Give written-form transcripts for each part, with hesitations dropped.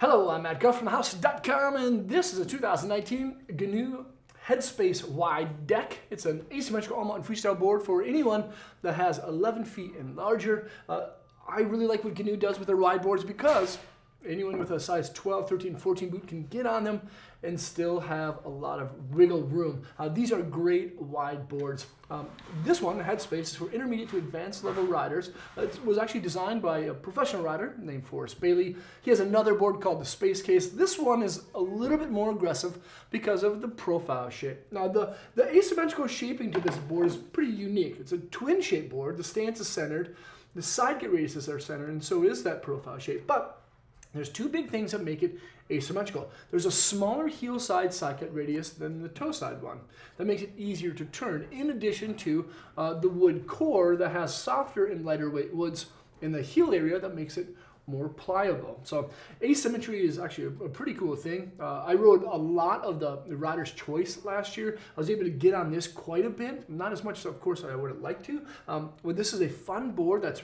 Hello, I'm Matt Guff from thehouse.com, and this is a 2019 GNU Head Space wide deck. It's an asymmetrical all-mountain freestyle board for anyone that has 11 feet and larger. I really like what GNU does with their wide boards because anyone with a size 12, 13, 14 boot can get on them and still have a lot of wiggle room. These are great wide boards. This one, Head Space, is for intermediate to advanced level riders. It was actually designed by a professional rider named Forrest Bailey. He has another board called the Space Case. This one is a little bit more aggressive because of the profile shape. Now, the asymmetrical shaping to this board is pretty unique. It's a twin shape board. The stance is centered, the side gate radiuses are centered, and so is that profile shape. But there's two big things that make it asymmetrical. There's a smaller heel side cut radius than the toe side one. That makes it easier to turn, in addition to the wood core that has softer and lighter weight woods in the heel area that makes it more pliable. So asymmetry is actually a pretty cool thing. I rode a lot of the Rider's Choice last year. I was able to get on this quite a bit. Not as much, of course, as I would have liked to. But this is a fun board that's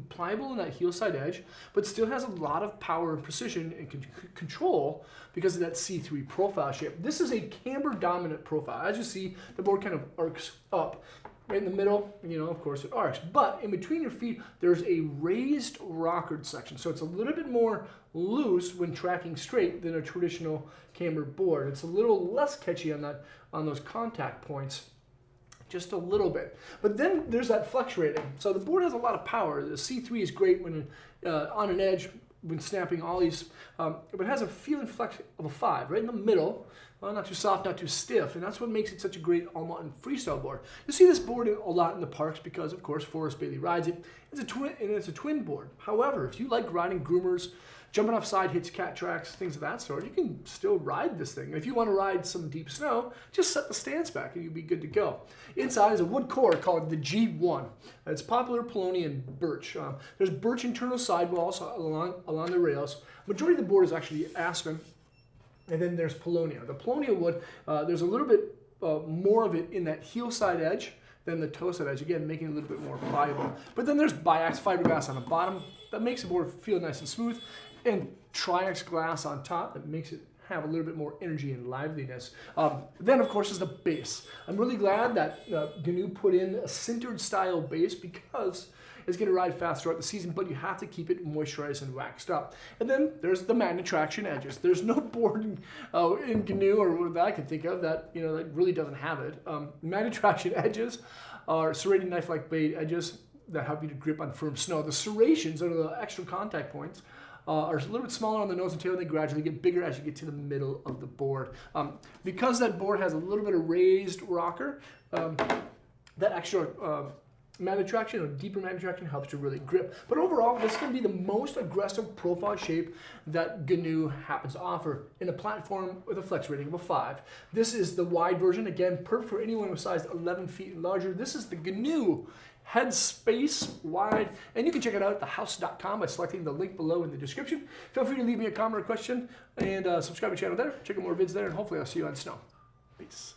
pliable in that heel side edge, but still has a lot of power and precision and control because of that C3 profile shape. This is a camber dominant profile. As you see, the board kind of arcs up. Right in the middle, of course it arcs, but in between your feet, there's a raised rockered section. So it's a little bit more loose when tracking straight than a traditional camber board. It's a little less catchy on those contact points. Just a little bit. But then there's that flex rating. So the board has a lot of power. The C3 is great when on an edge, when snapping ollies, but it has a feeling flex of a 5, right in the middle. Not too soft, not too stiff, and that's what makes it such a great all-mountain freestyle board. You see this board a lot in the parks because, of course, Forrest Bailey rides it. It's a twin board. However, if you like riding groomers, jumping off side hits, cat tracks, things of that sort, you can still ride this thing. And if you want to ride some deep snow, just set the stance back and you'll be good to go. Inside is a wood core called the G1. It's poplar, polony, and birch. There's birch internal sidewalls along the rails. Majority of the board is actually aspen. And then there's Paulownia. The Paulownia wood, there's a little bit more of it in that heel side edge than the toe side edge, again, making it a little bit more pliable. But then there's biax fiberglass on the bottom that makes the board feel nice and smooth, and triax glass on top that makes it have a little bit more energy and liveliness. Then, of course, is the base. I'm really glad that GNU put in a sintered style base because it's going to ride fast throughout the season, but you have to keep it moisturized and waxed up. And then there's the Magnatraction Edges. There's no board in GNU or that I can think of that that really doesn't have it. Magnatraction Edges are serrated knife-like blade edges that help you to grip on firm snow. The serrations, or the extra contact points, are a little bit smaller on the nose and tail, and they gradually get bigger as you get to the middle of the board. Because that board has a little bit of raised rocker, that extra Magnatraction or deeper Magnatraction helps to really grip. But overall, this is going to be the most aggressive profile shape that GNU happens to offer in a platform with a flex rating of a 5. This is the wide version, again, perfect for anyone with size 11 feet and larger. This is the GNU Head Space wide, and you can check it out at thehouse.com by selecting the link below in the description. Feel free to leave me a comment or question, and subscribe to the channel there. Check out more vids there, and hopefully I'll see you on snow. Peace.